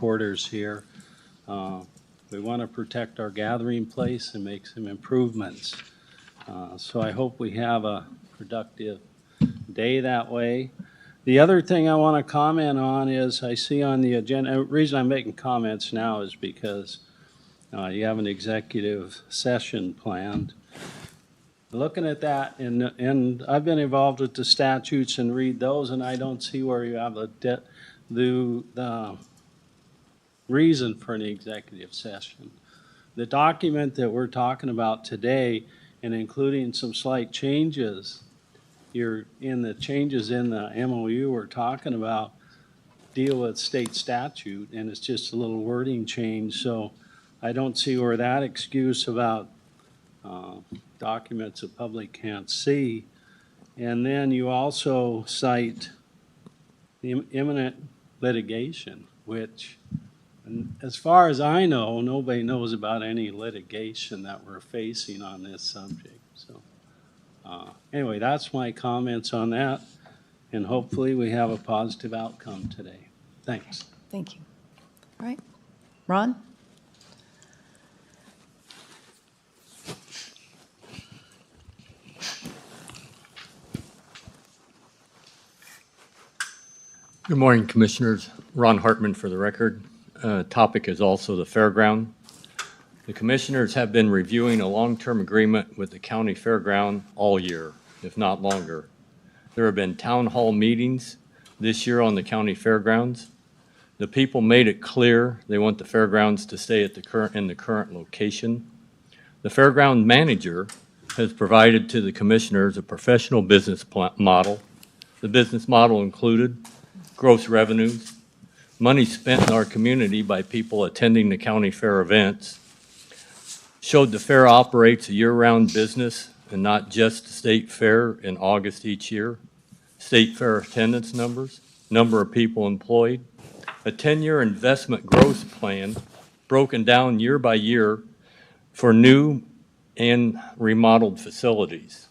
supporters here. We want to protect our gathering place and make some improvements. So I hope we have a productive day that way. The other thing I want to comment on is I see on the agenda, the reason I'm making comments now is because you have an executive session planned. Looking at that, and I've been involved with the statutes and read those, and I don't see where you have the reason for an executive session. The document that we're talking about today, and including some slight changes, you're in the changes in the MOU we're talking about deal with state statute, and it's just a little wording change. So I don't see where that excuse about documents the public can't see. And then you also cite the imminent litigation, which, as far as I know, nobody knows about any litigation that we're facing on this subject. So anyway, that's my comments on that, and hopefully we have a positive outcome today. Thanks. Thank you. All right. Ron? Good morning, Commissioners. Ron Hartman for the record. Topic is also the fairground. The Commissioners have been reviewing a long-term agreement with the county fairground all year, if not longer. There have been town hall meetings this year on the county fairgrounds. The people made it clear they want the fairgrounds to stay at in the current location. The fairground manager has provided to the Commissioners a professional business model. The business model included gross revenues, money spent in our community by people attending the county fair events, showed the fair operates a year-round business and not just the state fair in August each year, state fair attendance numbers, number of people employed, a 10-year investment growth plan broken down year by year for new and remodeled facilities.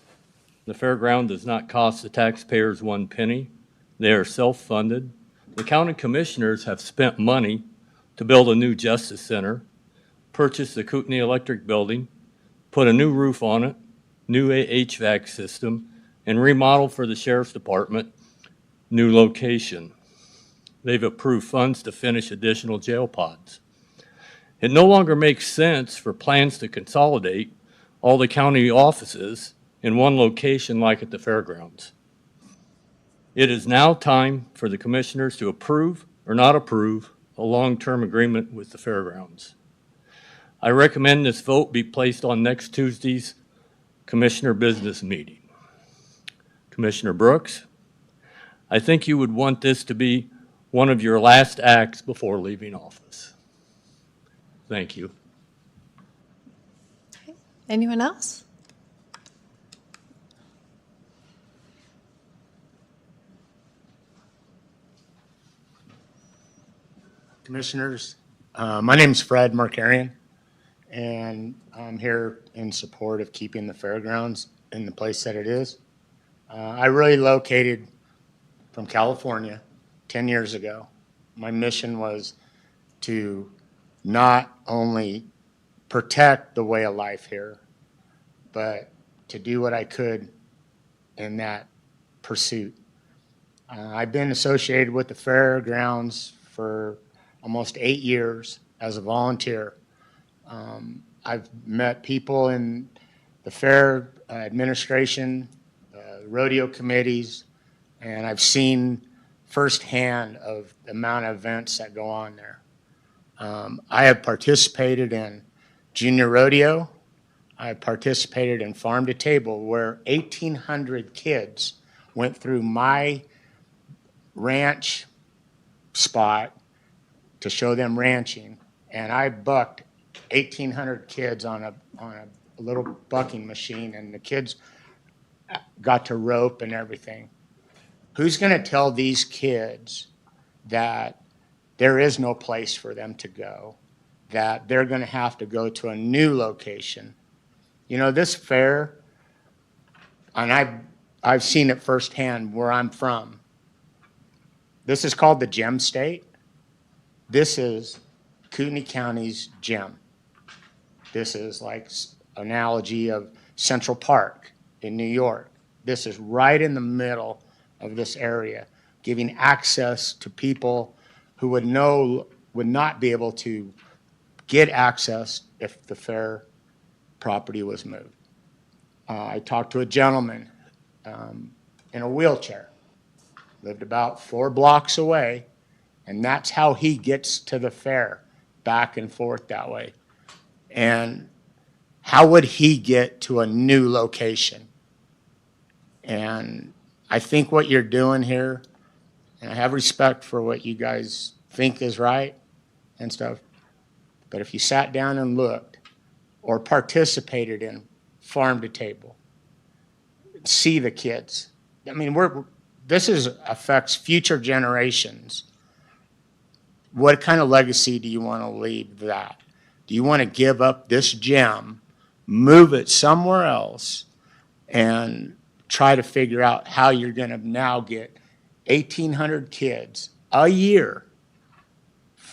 The fairground does not cost the taxpayers one penny. They are self-funded. The county commissioners have spent money to build a new justice center, purchase the Kootenai Electric Building, put a new roof on it, new HVAC system, and remodel for the Sheriff's Department, new location. They've approved funds to finish additional jail pods. It no longer makes sense for plans to consolidate all the county offices in one location like at the fairgrounds. It is now time for the commissioners to approve or not approve a long-term agreement with the fairgrounds. I recommend this vote be placed on next Tuesday's Commissioner Business meeting. Commissioner Brooks, I think you would want this to be one of your last acts before leaving office. Thank you. Okay. Anyone else? Commissioners, my name is Fred Markarian, and I'm here in support of keeping the fairgrounds in the place that it is. I relocated from California 10 years ago. My mission was to not only protect the way of life here, but to do what I could in that pursuit. I've been associated with the fairgrounds for almost 8 years as a volunteer. I've met people in the fair administration, rodeo committees, and I've seen firsthand of the amount of events that go on there. I have participated in junior rodeo. I have participated in farm to table where 1,800 kids went through my ranch spot to show them ranching, and I bucked 1,800 kids on a little bucking machine, and the kids got to rope and everything. Who's going to tell these kids that there is no place for them to go, that they're going to have to go to a new location? You know, this fair, and I've seen it firsthand where I'm from. This is called the Gem State. This is Kootenai County's gym. This is like analogy of Central Park in New York. This is right in the middle of this area, giving access to people who would not be able to get access if the fair property was moved. I talked to a gentleman in a wheelchair, lived about 4 blocks away, and that's how he gets to the fair, back and forth that way. And how would he get to a new location? And I think what you're doing here, and I have respect for what you guys think is right and stuff, but if you sat down and looked or participated in farm to table, see the kids. I mean, this affects future generations. What kind of legacy do you want to leave that? Do you want to give up this gem, move it somewhere else, and try to figure out how you're going to now get 1,800 kids a year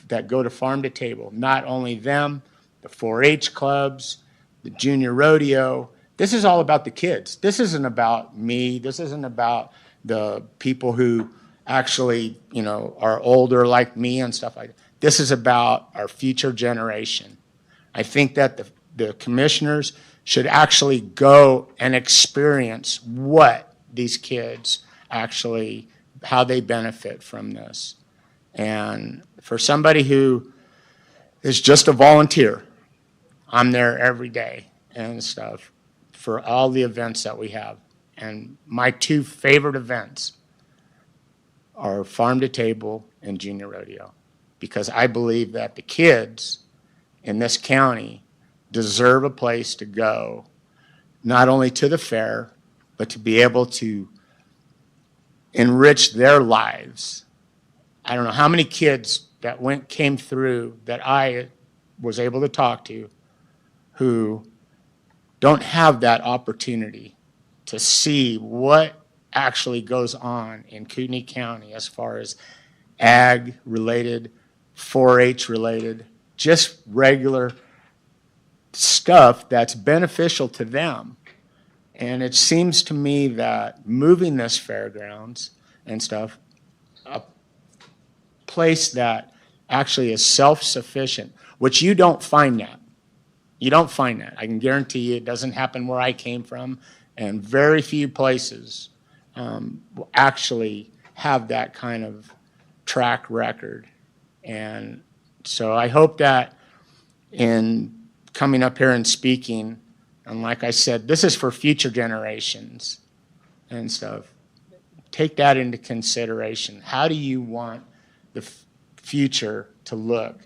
that go to farm to table? Not only them, the 4-H clubs, the junior rodeo. This is all about the kids. This isn't about me. This isn't about the people who actually, are older like me and stuff like that. This is about our future generation. I think that the commissioners should actually go and experience what these kids actually, how they benefit from this. And for somebody who is just a volunteer, I'm there every day and stuff for all the events that we have. And my 2 favorite events are Farm to Table and Junior Rodeo, because I believe that the kids in this county deserve a place to go, not only to the fair, but to be able to enrich their lives. I don't know how many kids that came through that I was able to talk to who don't have that opportunity to see what actually goes on in Kootenai County as far as ag related, 4-H related, just regular stuff that's beneficial to them. And it seems to me that moving this fairgrounds and stuff, a place that actually is self-sufficient, which you don't find that. You don't find that. I can guarantee you it doesn't happen where I came from, and very few places will actually have that kind of track record. And so I hope that in coming up here and speaking, and like I said, this is for future generations and stuff. Take that into consideration. How do you want the future to look?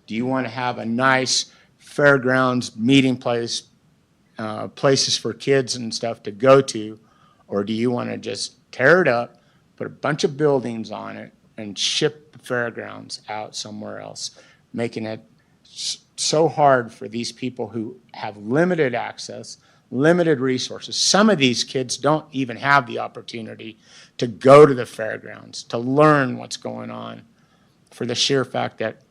Do you want to have a nice fairgrounds meeting place, places for kids and stuff to go to, or do you want to just tear it up, put a bunch of buildings on it, and ship the fairgrounds out somewhere else, making it so hard for these people who have limited access, limited resources? Some of these kids don't even have the opportunity to go to the fairgrounds, to learn what's going on, for the sheer fact that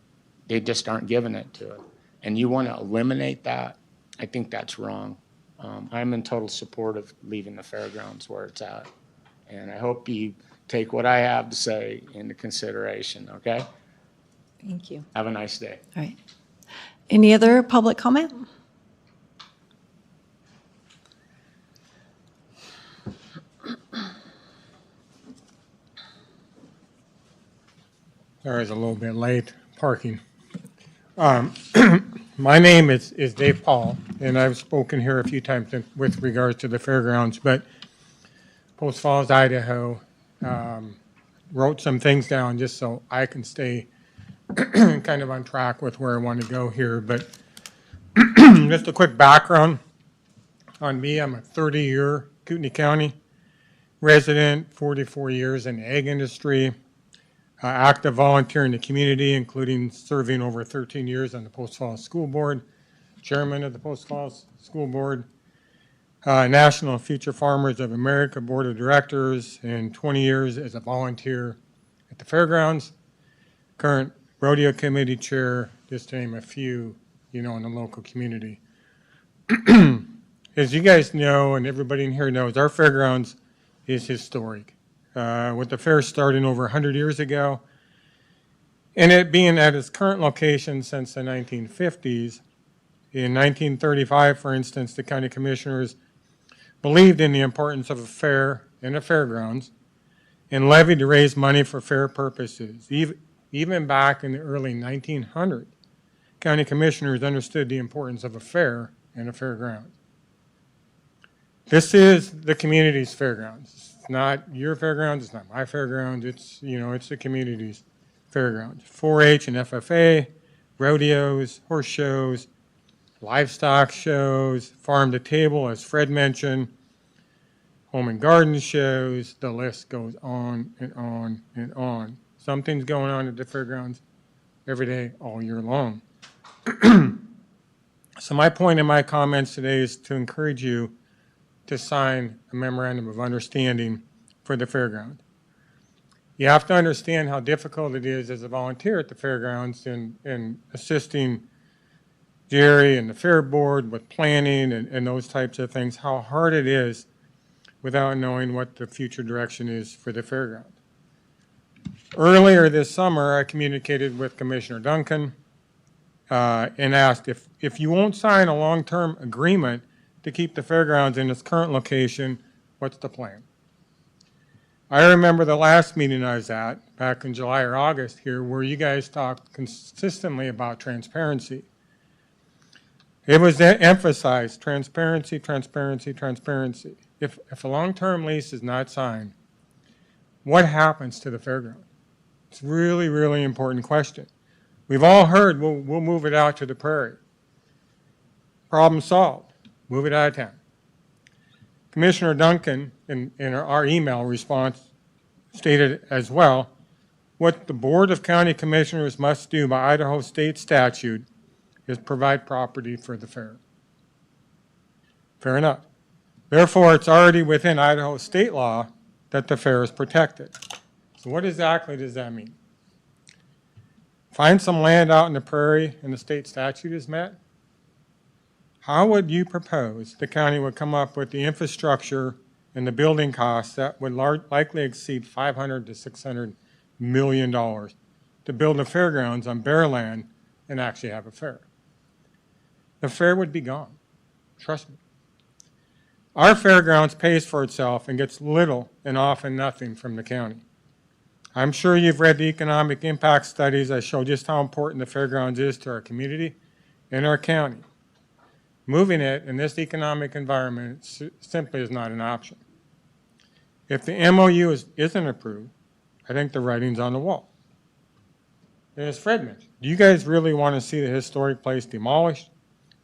they just aren't giving it to it. And you want to eliminate that? I think that's wrong. I'm in total support of leaving the fairgrounds where it's at. And I hope you take what I have to say into consideration, okay? Thank you. Have a nice day. All right. Any other public comment? Sorry, it's a little bit late, parking. My name is Dave Paul, and I've spoken here a few times with regards to the fairgrounds, but Post Falls, Idaho, wrote some things down just so I can stay kind of on track with where I want to go here. But just a quick background on me. I'm a 30-year Kootenai County resident, 44 years in the ag industry, active volunteer in the community, including serving over 13 years on the Post Falls School Board, chairman of the Post Falls School Board, National Future Farmers of America Board of Directors, and 20 years as a volunteer at the fairgrounds. Current rodeo committee chair, just to name a few, in the local community. As you guys know, and everybody in here knows, our fairgrounds is historic. With the fair starting over 100 years ago, and it being at its current location since the 1950s. In 1935, for instance, the county commissioners believed in the importance of a fair and a fairgrounds and levied to raise money for fair purposes. Even back in the early 1900s, county commissioners understood the importance of a fair and a fairground. This is the community's fairgrounds. It's not your fairgrounds, it's not my fairgrounds, it's the community's fairgrounds. 4-H and FFA, rodeos, horse shows, livestock shows, farm to table, as Fred mentioned, home and garden shows, the list goes on and on and on. Something's going on at the fairgrounds every day, all year long. So my point in my comments today is to encourage you to sign a memorandum of understanding for the fairground. You have to understand how difficult it is as a volunteer at the fairgrounds in assisting Jerry and the fair board with planning and those types of things, how hard it is without knowing what the future direction is for the fairground. Earlier this summer, I communicated with Commissioner Duncan and asked if you won't sign a long-term agreement to keep the fairgrounds in its current location, what's the plan? I remember the last meeting I was at, back in July or August here, where you guys talked consistently about transparency. It was emphasized, transparency, transparency, transparency. If a long-term lease is not signed, what happens to the fairground? It's a really, really important question. We've all heard we'll move it out to the prairie. Problem solved. Move it out of town. Commissioner Duncan, in our email response, stated as well, what the Board of County Commissioners must do by Idaho state statute is provide property for the fair. Fair enough. Therefore, it's already within Idaho state law that the fair is protected. So what exactly does that mean? Find some land out in the prairie and the state statute is met? How would you propose the county would come up with the infrastructure and the building costs that would likely exceed $500 to $600 million to build a fairgrounds on bare land and actually have a fair? The fair would be gone. Trust me. Our fairgrounds pays for itself and gets little and often nothing from the county. I'm sure you've read the economic impact studies that show just how important the fairgrounds is to our community and our county. Moving it in this economic environment simply is not an option. If the MOU isn't approved, I think the writing's on the wall. And as Fred mentioned, do you guys really want to see the historic place demolished,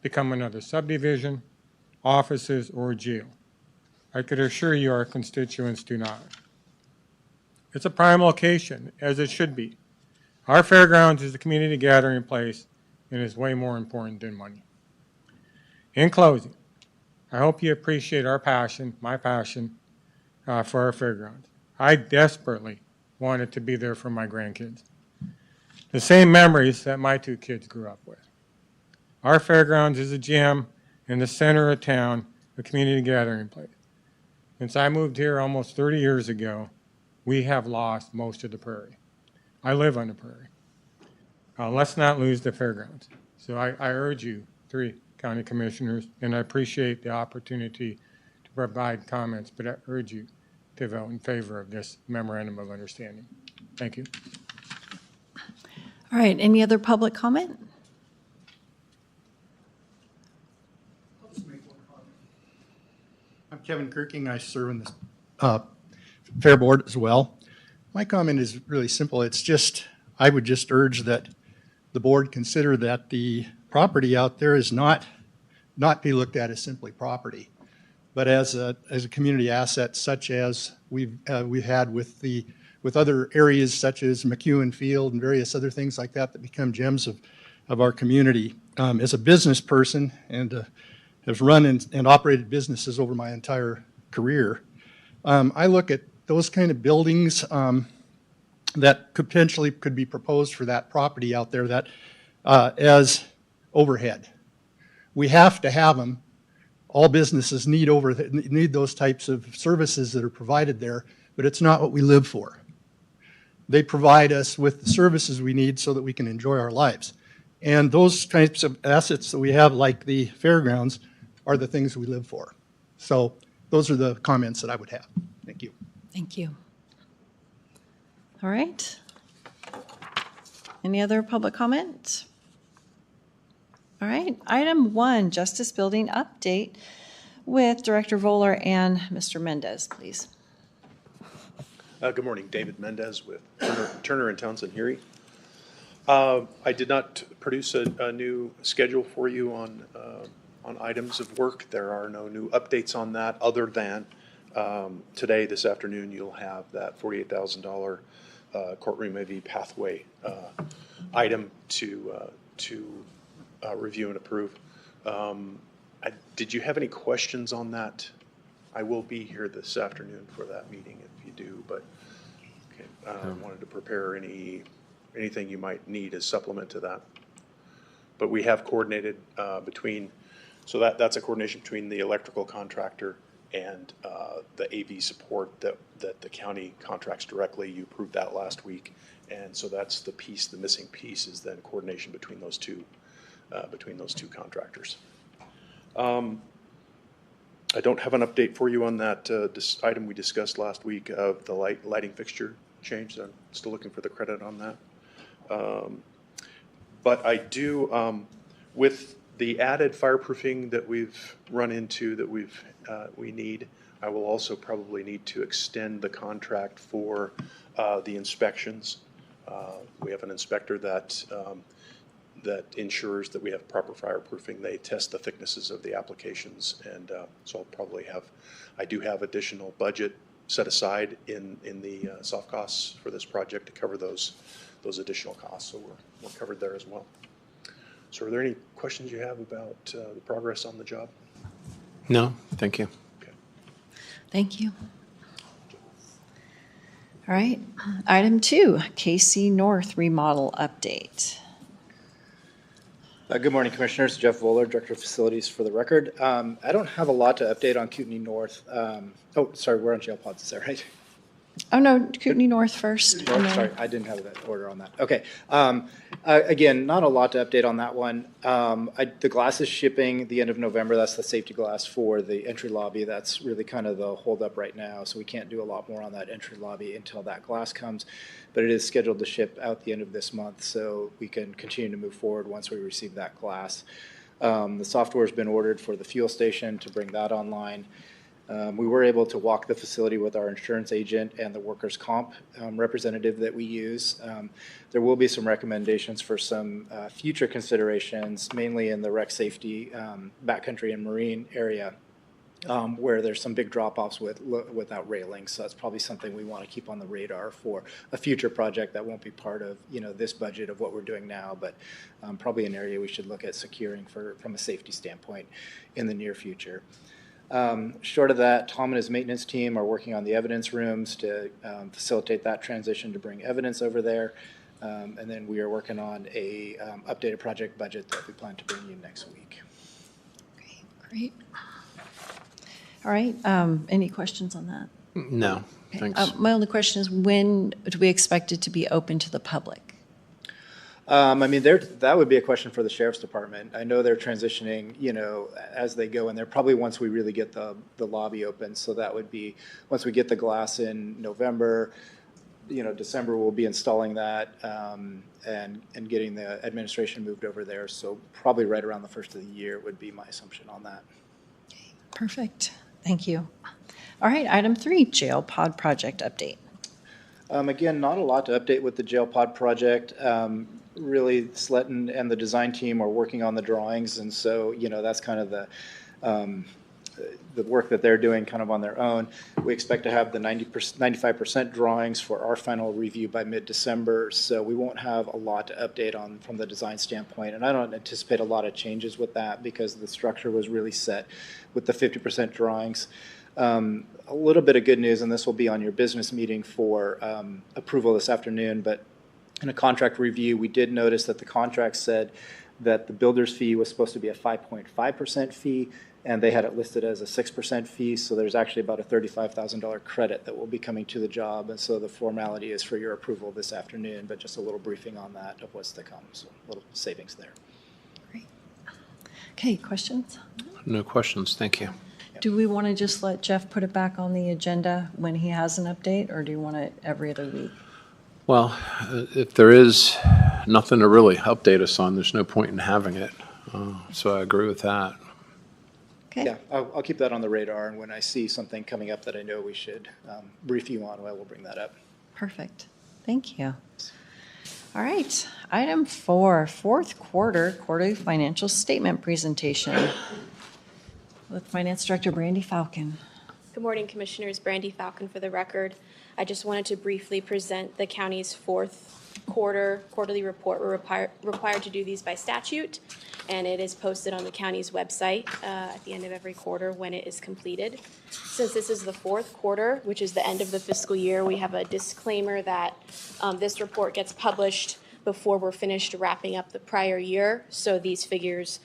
become another subdivision, offices, or a jail? I could assure you our constituents do not. It's a prime location, as it should be. Our fairgrounds is a community gathering place and is way more important than money. In closing, I hope you appreciate our passion, my passion, for our fairgrounds. I desperately want it to be there for my grandkids. The same memories that my two kids grew up with. Our fairgrounds is a gem in the center of town, a community gathering place. Since I moved here almost 30 years ago, we have lost most of the prairie. I live on the prairie. Let's not lose the fairgrounds. So I urge you, 3 county commissioners, and I appreciate the opportunity to provide comments, but I urge you to vote in favor of this memorandum of understanding. Thank you. All right, any other public comment? I'm Kevin Kirking. I serve in this Fair Board as well. My comment is really simple. It's just, I would just urge that the board consider that the property out there is not be looked at as simply property, but as a community asset, such as we've had with other areas such as McEwen Field and various other things like that become gems of our community. As a business person and have run and operated businesses over my entire career, I look at those kind of buildings that potentially could be proposed for that property out there that as overhead. We have to have them. All businesses need those types of services that are provided there, but it's not what we live for. They provide us with the services we need so that we can enjoy our lives. And those types of assets that we have, like the fairgrounds, are the things we live for. So those are the comments that I would have. Thank you. Thank you. All right. Any other public comments? All right. Item 1, Justice Building update with Director Voller and Mr. Mendez, please. Good morning, David Mendez with Turner and Townsend Hearing. I did not produce a new schedule for you on items of work. There are no new updates on that other than today, this afternoon, you'll have that $48,000 courtroom AV pathway item to review and approve. Did you have any questions on that? I will be here this afternoon for that meeting if you do, but okay, I wanted to prepare anything you might need as supplement to that. But we have coordinated so that's a coordination between the electrical contractor and the AV support that the county contracts directly. You approved that last week, and so that's the piece. The missing piece is then coordination between those two contractors. I don't have an update for you on that this item we discussed last week of the lighting fixture change. I'm still looking for the credit on that. But I do, with the added fireproofing that we've run into that we need, I will also probably need to extend the contract for the inspections. We have an inspector that ensures that we have proper fireproofing. They test the thicknesses of the applications, and so I'll probably I do have additional budget set aside in the soft costs for this project to cover those additional costs, so we're covered there as well. So are there any questions you have about the progress on the job? No, thank you. Okay. Thank you. All right. Item 2, KC North remodel update. Good morning, Commissioners. Jeff Voller, Director of Facilities for the record. I don't have a lot to update on Kootenai North. Sorry, we're on jail pods, is that right? Oh, no, Kootenai North first. and then- Sorry, I didn't have that order on that. Okay. Again, not a lot to update on that one. The glass is shipping the end of November. That's the safety glass for the entry lobby. That's really kind of the holdup right now, so we can't do a lot more on that entry lobby until that glass comes. But it is scheduled to ship out the end of this month, so we can continue to move forward once we receive that glass. The software has been ordered for the fuel station to bring that online. We were able to walk the facility with our insurance agent and the workers' comp representative that we use. There will be some recommendations for some future considerations, mainly in the rec safety, backcountry and marine area, where there's some big drop-offs without railings. So that's probably something we want to keep on the radar for a future project that won't be part of this budget of what we're doing now, but probably an area we should look at securing from a safety standpoint in the near future. Short of that, Tom and his maintenance team are working on the evidence rooms to facilitate that transition to bring evidence over there. And then we are working on a updated project budget that we plan to bring you next week. Great. All right. Any questions on that? No, thanks. My only question is, when do we expect it to be open to the public? I mean, that would be a question for the sheriff's department. I know they're transitioning, as they go in there, probably once we really get the lobby open. So that would be, once we get the glass in November, December we'll be installing that and getting the administration moved over there. So probably right around the first of the year would be my assumption on that. Perfect. Thank you. All right. Item 3, jail pod project update. Again, not a lot to update with the jail pod project. Really, Sletton and the design team are working on the drawings, and so that's kind of the work that they're doing kind of on their own. We expect to have the 95% drawings for our final review by mid-December, so we won't have a lot to update on from the design standpoint, and I don't anticipate a lot of changes with that because the structure was really set with the 50% drawings. A little bit of good news, and this will be on your business meeting for approval this afternoon, but in a contract review, we did notice that the contract said that the builder's fee was supposed to be a 5.5% fee, and they had it listed as a 6% fee, so there's actually about a $35,000 credit that will be coming to the job, and so the formality is for your approval this afternoon, but just a little briefing on that of what's to come, so a little savings there. Great. Okay, questions? No questions, thank you. Do we want to just let Jeff put it back on the agenda when he has an update, or do you want it every other week? Well, if there is nothing to really update us on, there's no point in having it. So I agree with that. Okay. Yeah, I'll keep that on the radar, and when I see something coming up that I know we should brief you on, I will bring that up. Perfect. Thank you. All right. Item 4, fourth quarter quarterly financial statement presentation with Finance Director Brandy Falcon. Good morning, Commissioners. Brandy Falcon for the record. I just wanted to briefly present the county's fourth quarter quarterly report. We're required to do these by statute, and it is posted on the county's website at the end of every quarter when it is completed. Since this is the fourth quarter, which is the end of the fiscal year, we have a disclaimer that this report gets published before we're finished wrapping up the prior year, so these figures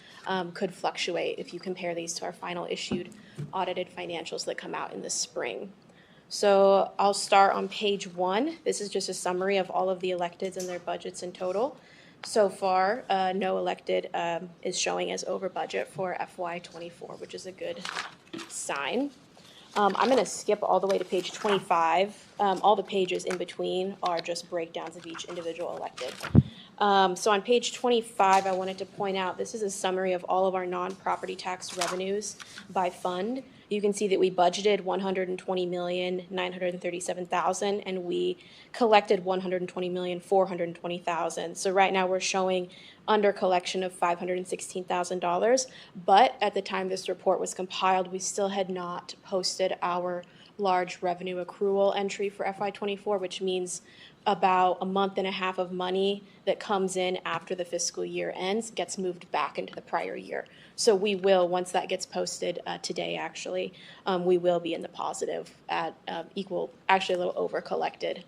could fluctuate if you compare these to our final issued audited financials that come out in the spring. So I'll start on page 1. This is just a summary of all of the electeds and their budgets in total. So far, no elected is showing as over budget for FY24, which is a good sign. I'm going to skip all the way to page 25. All the pages in between are just breakdowns of each individual elected. So on page 25, I wanted to point out, this is a summary of all of our non-property tax revenues by fund. You can see that we budgeted $120,937,000, and we collected $120,420,000. So right now we're showing under collection of $516,000. But at the time this report was compiled, we still had not posted our large revenue accrual entry for FY24, which means about a month and a half of money that comes in after the fiscal year ends gets moved back into the prior year. So we will, once that gets posted today actually, we will be in the positive at equal, actually a little over collected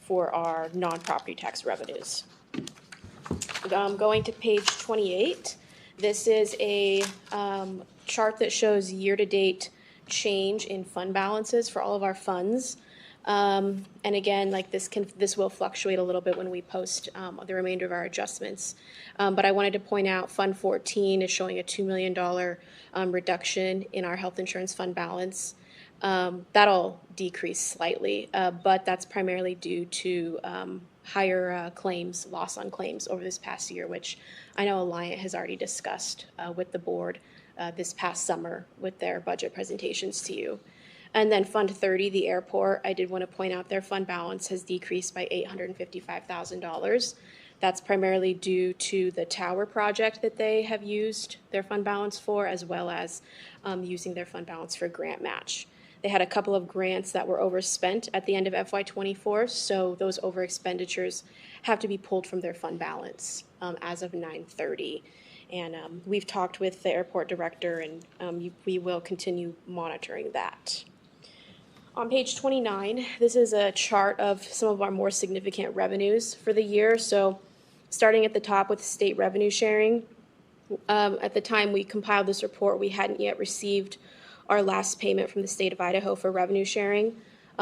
for our non-property tax revenues. Going to page 28, this is a chart that shows year-to-date change in fund balances for all of our funds. And again, like this will fluctuate a little bit when we post the remainder of our adjustments. But I wanted to point out Fund 14 is showing a $2 million reduction in our health insurance fund balance. That'll decrease slightly, but that's primarily due to higher claims, loss on claims over this past year, which I know Alliant has already discussed with the board this past summer with their budget presentations to you. And then Fund 30, the airport, I did want to point out their fund balance has decreased by $855,000. That's primarily due to the tower project that they have used their fund balance for, as well as using their fund balance for grant match. They had a couple of grants that were overspent at the end of FY24, so those over expenditures have to be pulled from their fund balance as of 9/30. And we've talked with the airport director, and we will continue monitoring that. On page 29, this is a chart of some of our more significant revenues for the year. So starting at the top with state revenue sharing, at the time we compiled this report, we hadn't yet received our last payment from the state of Idaho for revenue sharing.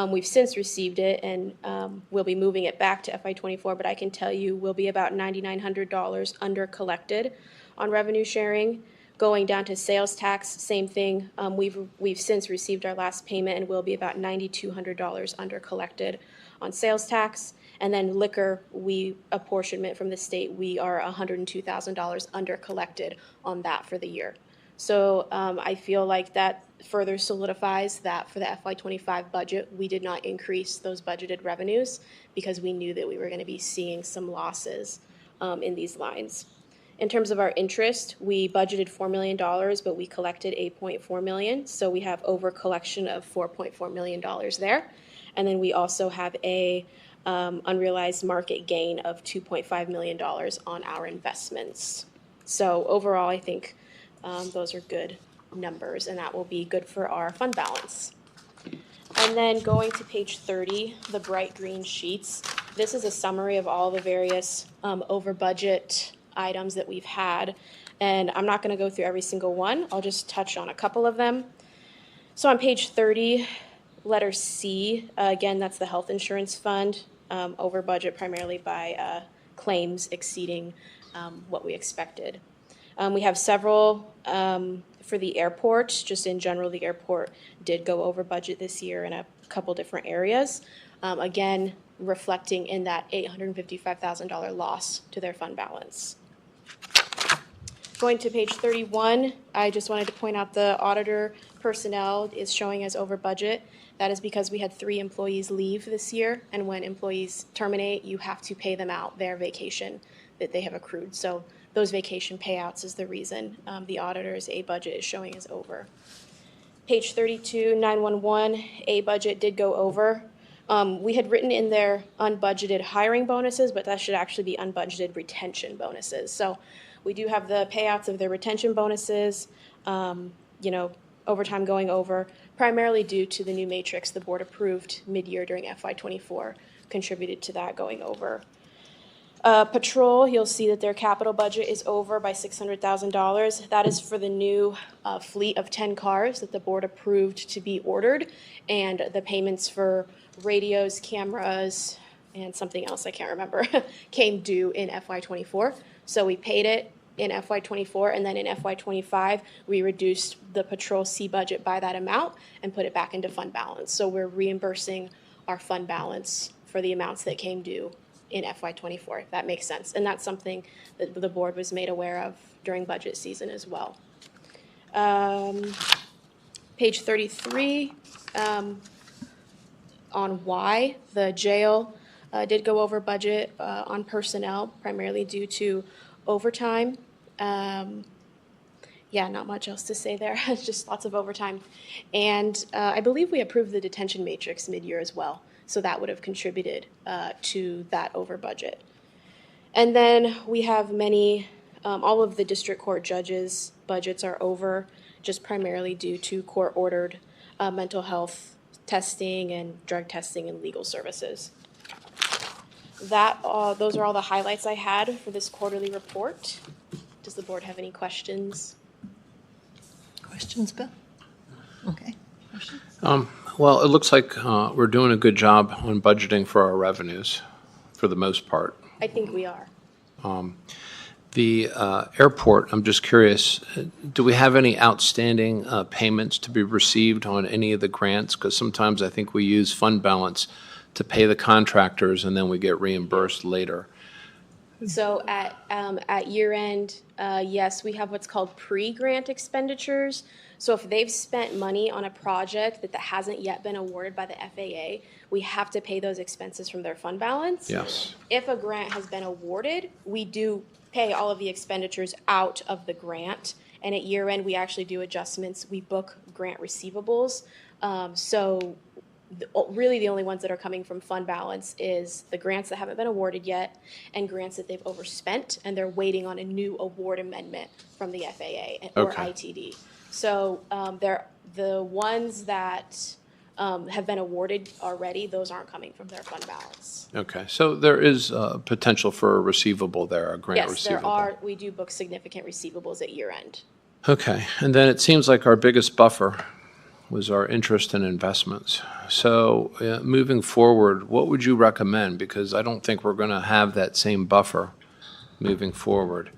We've since received it, and we'll be moving it back to FY24, but I can tell you we'll be about $9,900 under collected on revenue sharing. Going down to sales tax, same thing. We've since received our last payment, and we'll be about $9,200 under collected on sales tax. And then liquor, apportionment from the state, we are $102,000 under collected on that for the year. So I feel like that further solidifies that for the FY25 budget, we did not increase those budgeted revenues because we knew that we were going to be seeing some losses in these lines. In terms of our interest, we budgeted $4 million, but we collected $8.4 million. So we have over collection of $4.4 million there. And then we also have a unrealized market gain of $2.5 million on our investments. So overall, I think those are good numbers, and that will be good for our fund balance. And then going to page 30, the bright green sheets. This is a summary of all the various over budget items that we've had. And I'm not going to go through every single one. I'll just touch on a couple of them. So on page 30, letter C, again, that's the health insurance fund, over budget primarily by claims exceeding what we expected. We have several for the airport. Just in general, the airport did go over budget this year in a couple different areas. Again, reflecting in that $855,000 loss to their fund balance. Going to page 31, I just wanted to point out the auditor personnel is showing as over budget. That is because we had 3 employees leave this year, and when employees terminate, you have to pay them out their vacation that they have accrued. So those vacation payouts is the reason the auditor's A budget is showing as over. Page 32, 911, A budget did go over. We had written in there unbudgeted hiring bonuses, but that should actually be unbudgeted retention bonuses. So we do have the payouts of their retention bonuses, overtime going over, primarily due to the new matrix the board approved mid-year during FY24, contributed to that going over. Patrol, you'll see that their capital budget is over by $600,000. That is for the new fleet of 10 cars that the board approved to be ordered, and the payments for radios, cameras, and something else I can't remember came due in FY24. So we paid it in FY24, and then in FY25, we reduced the patrol C budget by that amount and put it back into fund balance. So we're reimbursing our fund balance for the amounts that came due in FY24, if that makes sense. And that's something that the board was made aware of during budget season as well. Page 33, on Y, the jail did go over budget on personnel, primarily due to overtime. Not much else to say there. It's just lots of overtime. And I believe we approved the detention matrix mid-year as well. So that would have contributed to that over budget. And then we have many, all of the district court judges' budgets are over, just primarily due to court-ordered mental health testing and drug testing and legal services. Those are all the highlights I had for this quarterly report. Does the board have any questions? Questions, Bill? Okay. Questions? Well, it looks like we're doing a good job on budgeting for our revenues, for the most part. I think we are. The airport, I'm just curious, do we have any outstanding payments to be received on any of the grants? Because sometimes I think we use fund balance to pay the contractors and then we get reimbursed later. So at year end, yes, we have what's called pre-grant expenditures. So if they've spent money on a project that hasn't yet been awarded by the FAA, we have to pay those expenses from their fund balance. Yes. If a grant has been awarded, we do pay all of the expenditures out of the grant. And at year end, we actually do adjustments. We book grant receivables. Really the only ones that are coming from fund balance is the grants that haven't been awarded yet and grants that they've overspent and they're waiting on a new award amendment from the FAA or Okay. ITD. So the ones that have been awarded already, those aren't coming from their fund balance. Okay, so there is potential for a receivable there, a grant Yes, receivable. there are. We do book significant receivables at year end. Okay, and then it seems like our biggest buffer was our interest in investments. So moving forward, what would you recommend? Because I don't think we're going to have that same buffer moving forward.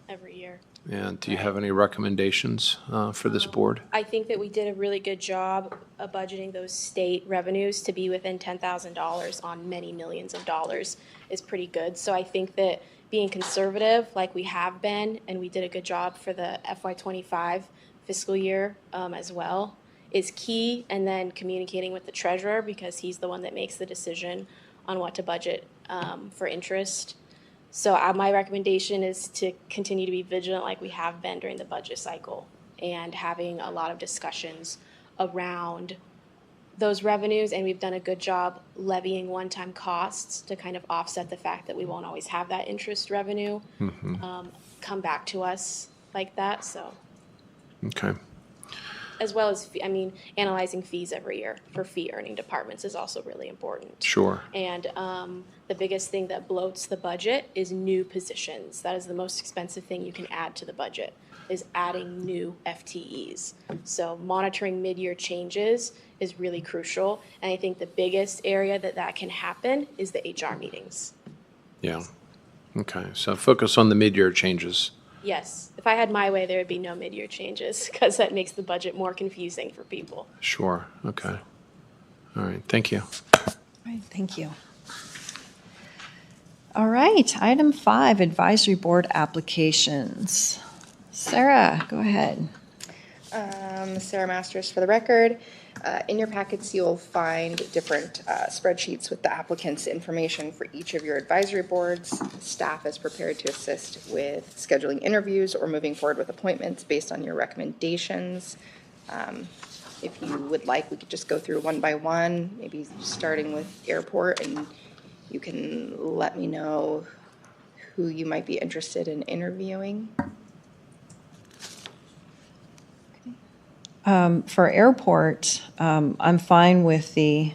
Every year. And do you have any recommendations for this board? I think that we did a really good job of budgeting those state revenues to be within $10,000 on many millions of dollars is pretty good. So I think that being conservative like we have been, and we did a good job for the FY25 fiscal year as well, is key. And then communicating with the treasurer, because he's the one that makes the decision on what to budget for interest. So my recommendation is to continue to be vigilant like we have been during the budget cycle and having a lot of discussions around those revenues. And we've done a good job levying one-time costs to kind of offset the fact that we won't always have that interest revenue come back to us like that. So Okay. As well as, analyzing fees every year for fee-earning departments is also really important. Sure. And the biggest thing that bloats the budget is new positions. That is the most expensive thing you can add to the budget, is adding new FTEs. So monitoring mid-year changes is really crucial. And I think the biggest area that can happen is the HR meetings. Yeah. Okay. So focus on the mid-year changes. Yes, if I had my way, there would be no mid-year changes because that makes the budget more confusing for people. Sure. Okay. All right. Thank you. All right, thank you. All right, item 5, advisory board applications. Sarah, go ahead. Sarah Masters for the record. In your packets, you'll find different spreadsheets with the applicant's information for each of your advisory boards. Staff is prepared to assist with scheduling interviews or moving forward with appointments based on your recommendations. If you would like, we could just go through one by one, maybe starting with airport, and you can let me know who you might be interested in interviewing. For airport, I'm fine with the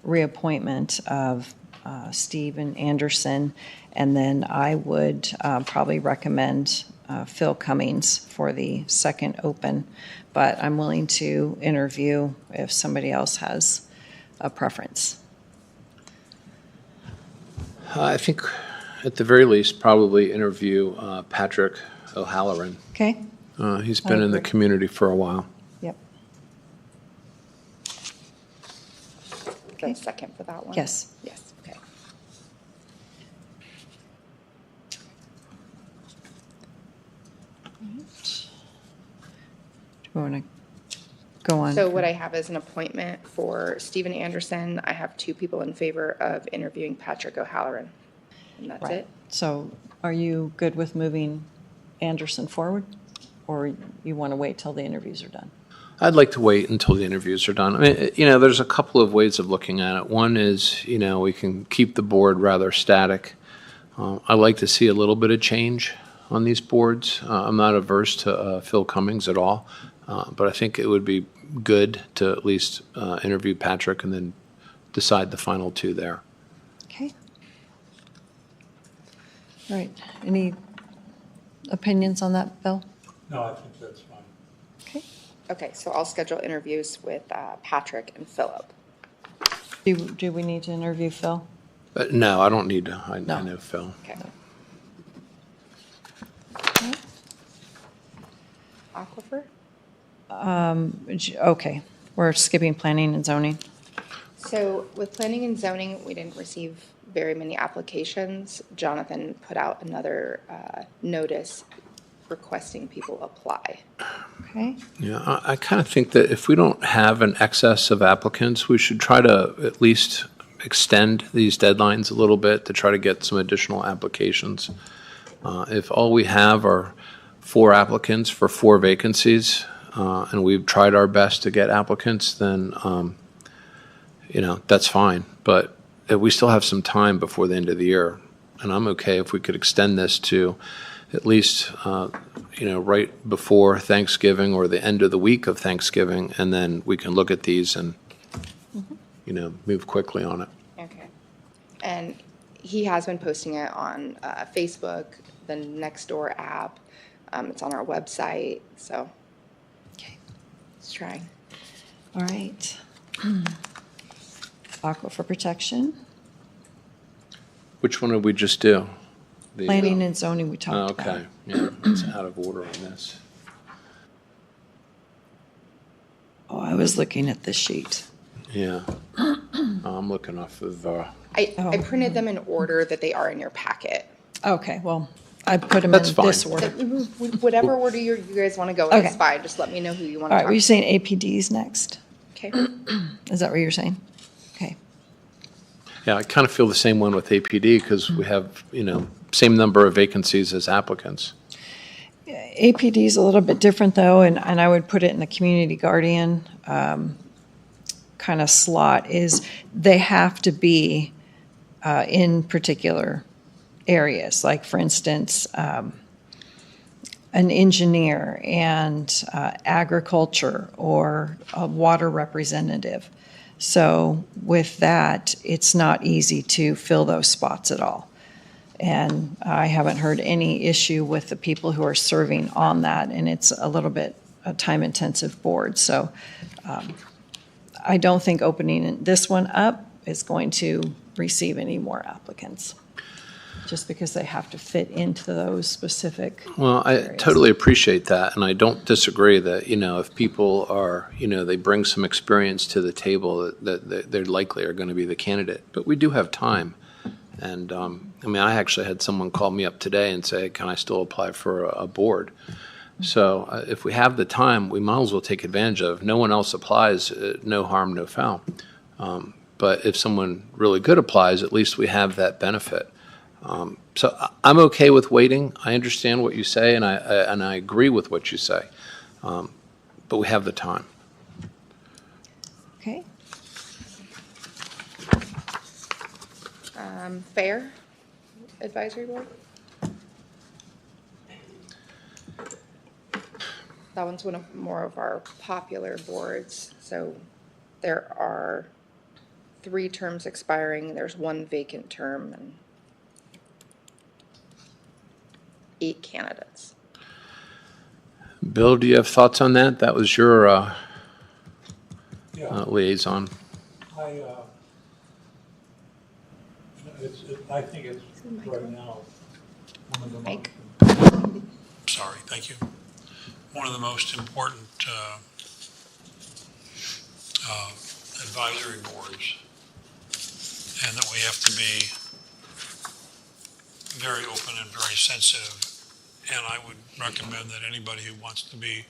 reappointment of Stephen Anderson, and then I would probably recommend Phil Cummings for the second open, but I'm willing to interview if somebody else has a preference. I think at the very least, probably interview Patrick O'Halloran. Okay? He's been in the agree. community for a while. Yep. Then second for that one? Yes. Yes, okay. Do we want to go on? So what I have is an appointment for Stephen Anderson. I have 2 people in favor of interviewing Patrick O'Halloran. And that's Right. it. So are you good with moving Anderson forward? Or you want to wait till the interviews are done? I'd like to wait until the interviews are done. I mean, there's a couple of ways of looking at it. One is, we can keep the board rather static. I like to see a little bit of change on these boards. I'm not averse to Phil Cummings at all, but I think it would be good to at least interview Patrick and then decide the final 2 there. Okay. All right. Any opinions on that, Bill? No, I think that's fine. Okay. Okay, so I'll schedule interviews with Patrick and Philip. Do we need to interview Phil? No, I don't need to. I No. know Phil. Okay. Aquifer? Okay. We're skipping planning and zoning. So with planning and zoning, we didn't receive very many applications. Jonathan put out another notice requesting people apply. Okay. Yeah, I kind of think that if we don't have an excess of applicants, we should try to at least extend these deadlines a little bit to try to get some additional applications. If all we have are 4 applicants for 4 vacancies, and we've tried our best to get applicants, then, that's fine. But we still have some time before the end of the year, and I'm okay if we could extend this to at least, right before Thanksgiving or the end of the week of Thanksgiving, and then we can look at these and, move quickly on it. Okay. And he has been posting it on Facebook, the Nextdoor app. It's on our website, so Okay. let's try. All right. Aquifer protection, Which one did we just do? The- planning and zoning we Oh, talked about. okay, yeah, it's out of order on this. Oh, I was looking at this sheet. Yeah. I'm looking off of, I printed them in order that they are in your packet. Okay, well, I put them in That's this fine. order. Whatever order you guys want to go in, Okay. it's fine. Just let me know who you want All to right, were you talk saying APDs next? to. Okay. Is that what you're saying? Okay. yeah, I kind of feel the same one with APD because we have, same number of vacancies as applicants. APD is a little bit different, though, and I would put it in the community guardian kind of slot, is they have to be in particular areas. Like, for instance, an engineer and agriculture or a water representative. So with that, it's not easy to fill those spots at all. And I haven't heard any issue with the people who are serving on that, and it's a little bit a time-intensive board. So I don't think opening this one up is going to receive any more applicants, just because they have to fit into those specific Well, I areas. totally appreciate that, and I don't disagree that, if people are, they bring some experience to the table, that they likely are going to be the candidate. But we do have time. And, I actually had someone call me up today and say, can I still apply for a board? So if we have the time, we might as well take advantage of. If no one else applies, no harm, no foul. But if someone really good applies, at least we have that benefit. So I'm okay with waiting. I understand what you say, and I agree with what you say. But we have the time. Okay. Fair Advisory Board? That one's one of more of our popular boards. So there are 3 terms expiring. There's 1 vacant term and 8 candidates. Bill, do you have thoughts on that? That was your liaison. I think it's right now one of the Mike? sorry, thank you. One of the most important advisory boards, and that we have to be very open and very sensitive. And I would recommend that anybody who wants to be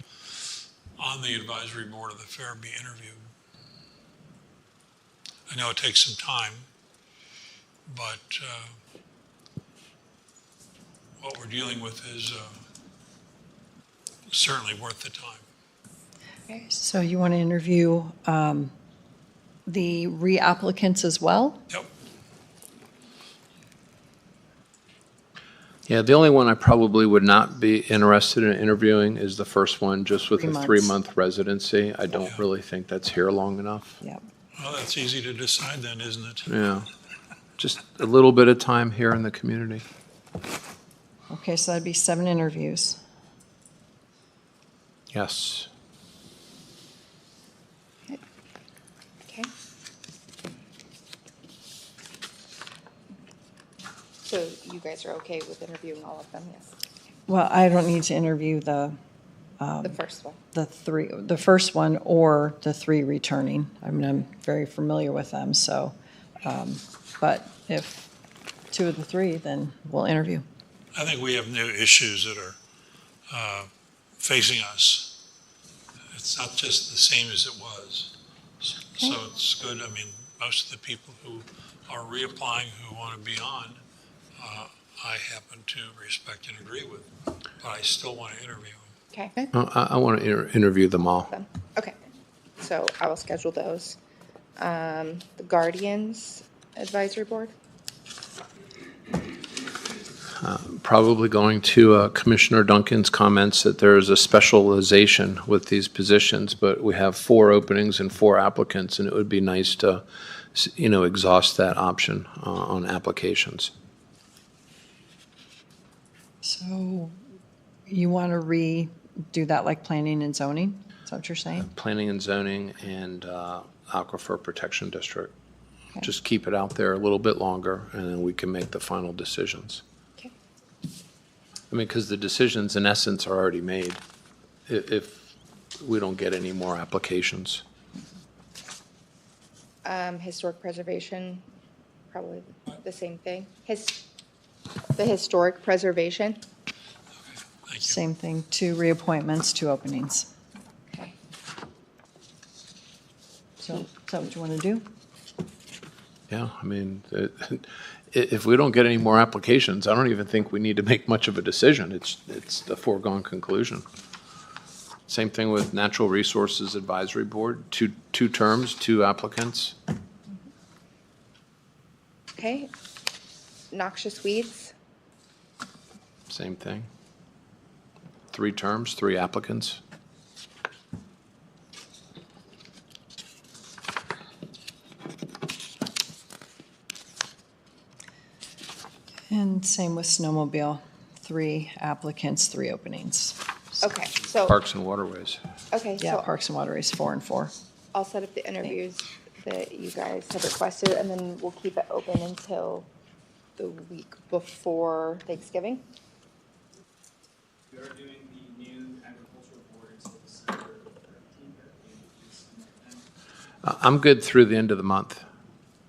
on the advisory board of the fair be interviewed. I know it takes some time, but what we're dealing with is certainly worth the time. Okay. So you want to interview the reapplicants as well? Yep. Yeah, the only one I probably would not be interested in interviewing is the first one, just with 3 a months. 3-month residency. I don't Yeah. really think that's here long enough. Yep. Well, that's easy to decide then, isn't it? Yeah, just a little bit of time here in the community. Okay, so that'd be 7 interviews. Yes. Okay. So you guys are okay with interviewing all of them? Yes. Well, I don't need to interview the first one. the first one or the 3 returning. I mean, I'm very familiar with them, so, but if 2 of the 3, then we'll interview. I think we have new issues that are facing us. It's not just the same as it was. So it's good. I mean, most of the people who are reapplying who want to be on, I happen to respect and agree with, but I still want to interview them. Okay. I want to interview them all. Okay. So I will schedule those. The Guardians Advisory Board? Probably going to Commissioner Duncan's comments that there is a specialization with these positions, but we have 4 openings and 4 applicants, and it would be nice to, exhaust that option on applications. So you want to redo that like planning and zoning? Is that what you're saying? Planning and zoning and aquifer protection district. Okay. Just keep it out there a little bit longer, and then we can make the final decisions. Okay. I mean, because the decisions in essence are already made if we don't get any more applications. Historic preservation, probably the same thing. The historic preservation? Thank you. Same thing, 2 reappointments, 2 openings. Okay. So is that what you want to do? Yeah, I mean, if we don't get any more applications, I don't even think we need to make much of a decision. It's a foregone conclusion. Same thing with Natural Resources Advisory Board, two terms, 2 applicants. Okay. Noxious weeds? Same thing. 3 terms, 3 applicants. And same with snowmobile, 3 applicants, 3 openings. Okay, so, Parks and Waterways. okay, Yeah, so Parks and Waterways, 4 and 4. I'll set up the interviews that you guys have requested, and then we'll keep it open until the week before Thanksgiving. We are doing the new agricultural board until December 13th. I'm good through the end of the month.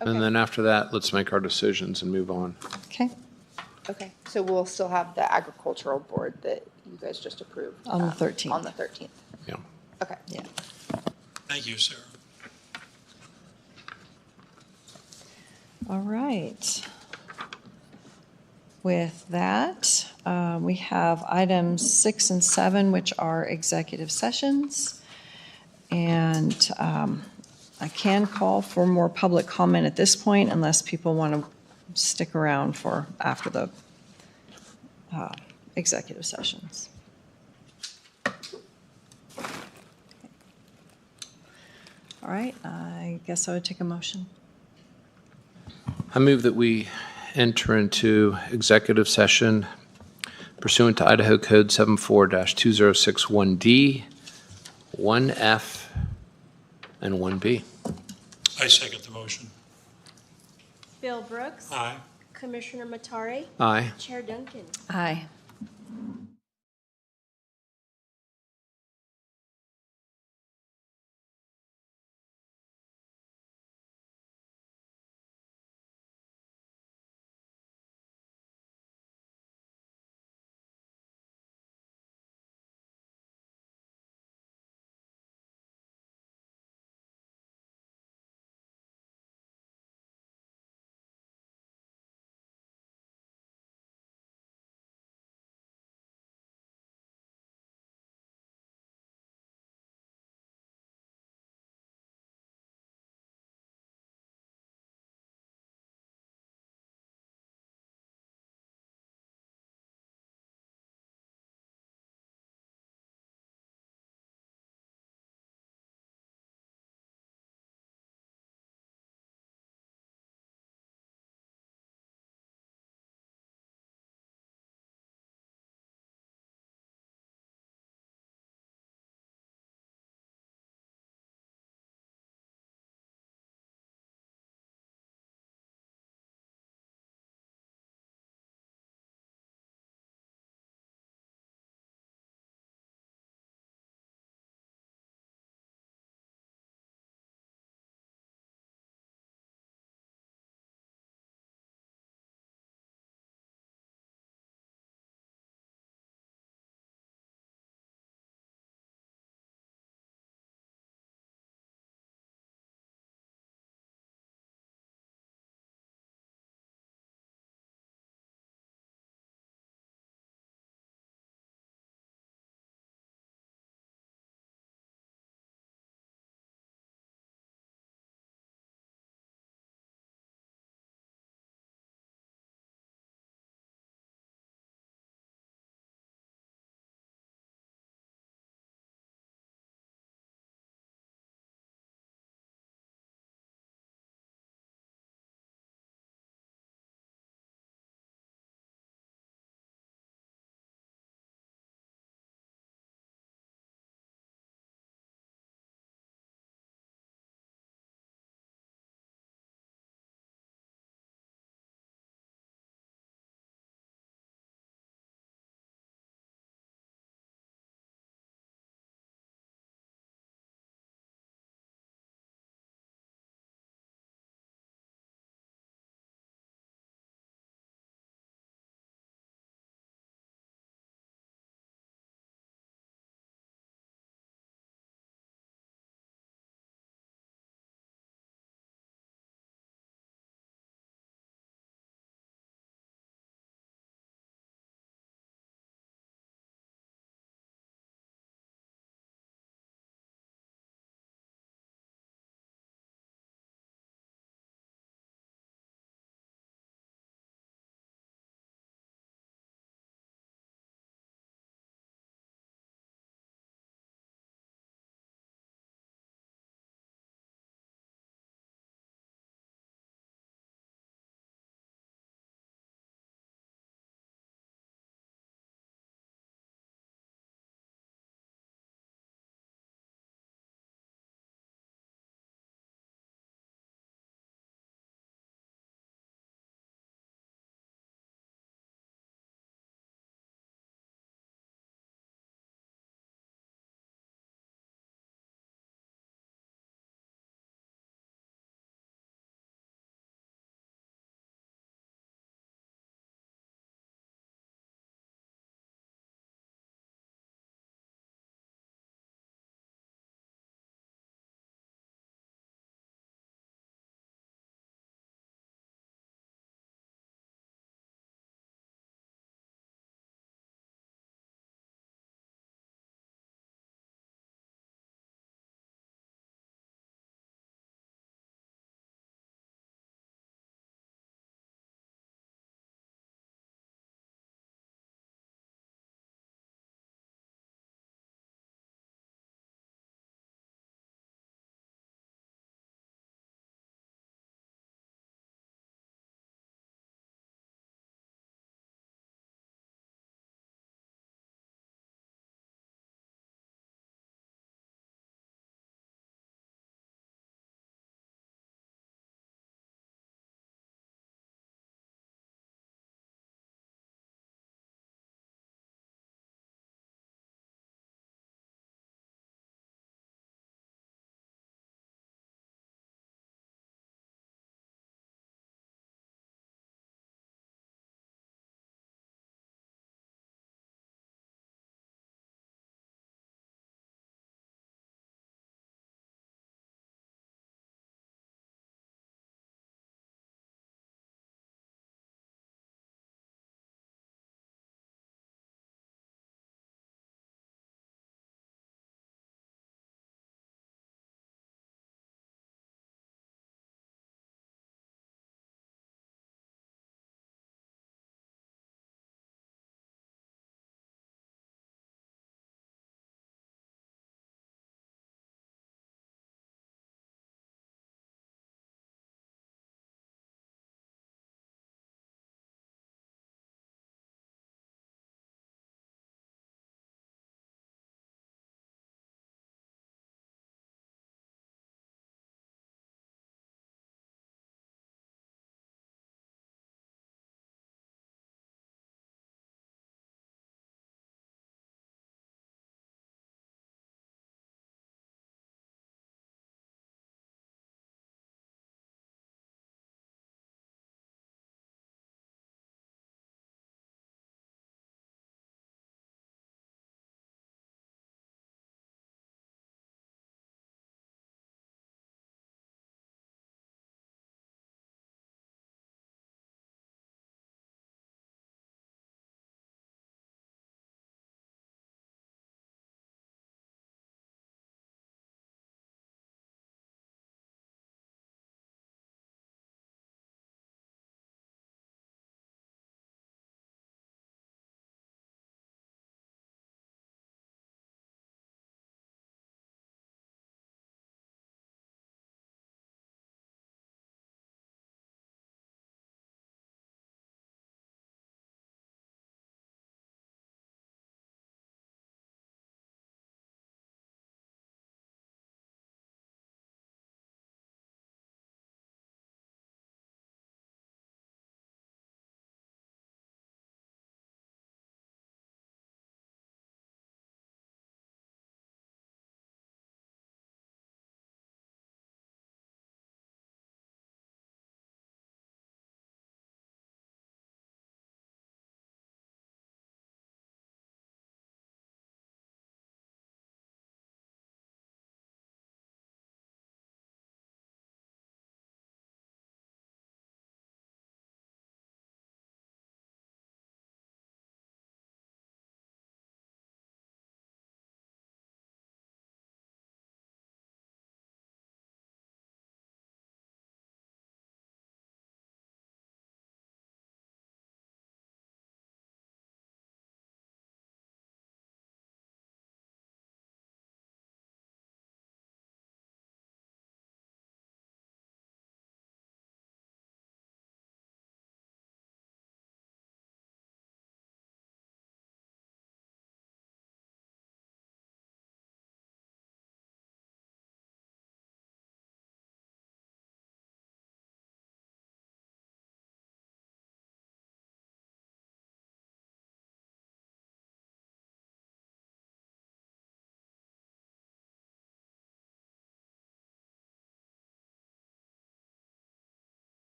Okay. And then after that, let's make our decisions and move on. Okay, Okay, so we'll still have the agricultural board that you guys just approved. On the 13th. On the 13th. Yeah. Okay. yeah. Thank you, Sarah. All right. With that, we have items 6 and 7, which are executive sessions. And I can call for more public comment at this point unless people want to stick around for after the executive sessions. All right, I guess I would take a motion. I move that we enter into executive session pursuant to Idaho Code 74-2061D, 1F, and 1B. I second the motion. Bill Brooks. Aye. Commissioner Matari. Aye. Chair Duncan. Aye.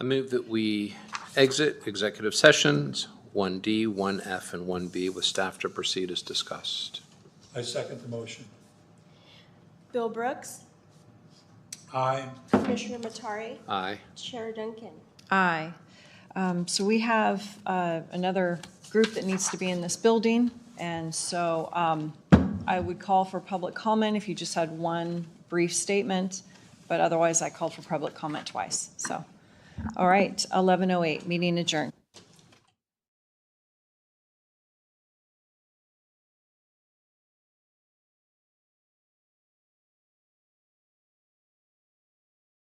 I move that we exit executive sessions 1D, 1F, and 1B with staff to proceed as discussed. I second the motion. Bill Brooks, Aye. Commissioner Matari, Aye. Chair Duncan. Aye. So we have another group that needs to be in this building, and so I would call for public comment if you just had one brief statement, but otherwise I called for public comment twice, so. All right, 11:08, meeting adjourned.